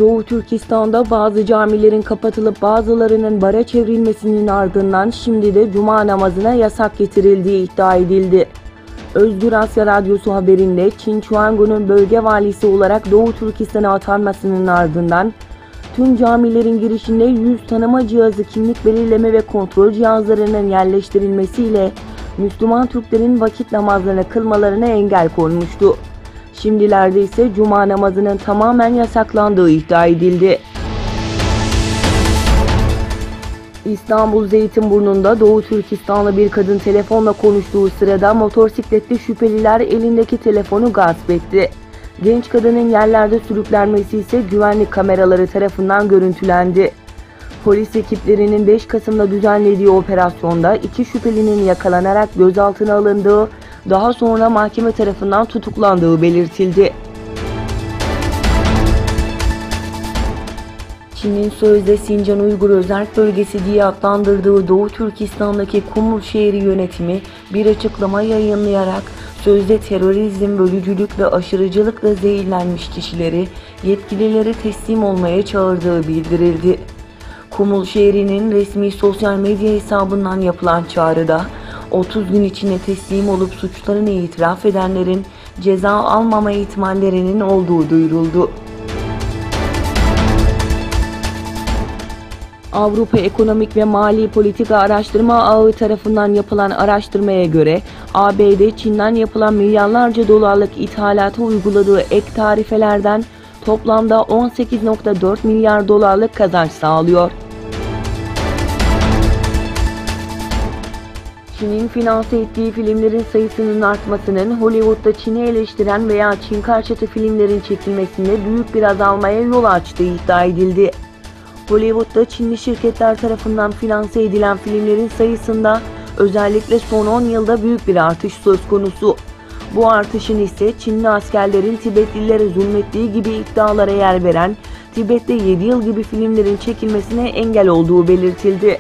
Doğu Türkistan'da bazı camilerin kapatılıp bazılarının bara çevrilmesinin ardından şimdi de cuma namazına yasak getirildiği iddia edildi. Özgür Asya Radyosu haberinde Çin Chuangu'nun bölge valisi olarak Doğu Türkistan'a atanmasının ardından tüm camilerin girişinde yüz tanıma cihazı, kimlik belirleme ve kontrol cihazlarının yerleştirilmesiyle Müslüman Türklerin vakit namazlarını kılmalarına engel konmuştu. Şimdilerde ise cuma namazının tamamen yasaklandığı iddia edildi. İstanbul Zeytinburnu'nda Doğu Türkistanlı bir kadın telefonla konuştuğu sırada motosikletli şüpheliler elindeki telefonu gasp etti. Genç kadının yerlerde sürüklenmesi ise güvenlik kameraları tarafından görüntülendi. Polis ekiplerinin 5 Kasım'da düzenlediği operasyonda 2 şüphelinin yakalanarak gözaltına alındığı, daha sonra mahkeme tarafından tutuklandığı belirtildi. Çin'in sözde Sincan Uygur Özerk Bölgesi diye adlandırdığı Doğu Türkistan'daki Kumul şehri yönetimi bir açıklama yayınlayarak sözde terörizm, bölücülük ve aşırıcılıkla zehirlenmiş kişileri yetkililere teslim olmaya çağırdığı bildirildi. Kumul şehrinin resmi sosyal medya hesabından yapılan çağrıda 30 gün içinde teslim olup suçlarını itiraf edenlerin ceza almama ihtimallerinin olduğu duyuruldu. Avrupa Ekonomik ve Mali Politika Araştırma Ağı tarafından yapılan araştırmaya göre ABD, Çin'den yapılan milyarlarca dolarlık ithalata uyguladığı ek tarifelerden toplamda 18,4 milyar dolarlık kazanç sağlıyor. Çin'in finanse ettiği filmlerin sayısının artmasının Hollywood'da Çin'i eleştiren veya Çin karşıtı filmlerin çekilmesinde büyük bir azalmaya yol açtığı iddia edildi. Hollywood'da Çinli şirketler tarafından finanse edilen filmlerin sayısında özellikle son 10 yılda büyük bir artış söz konusu. Bu artışın ise Çinli askerlerin Tibetlilere zulmettiği gibi iddialara yer veren Tibet'te 7 yıl gibi filmlerin çekilmesine engel olduğu belirtildi.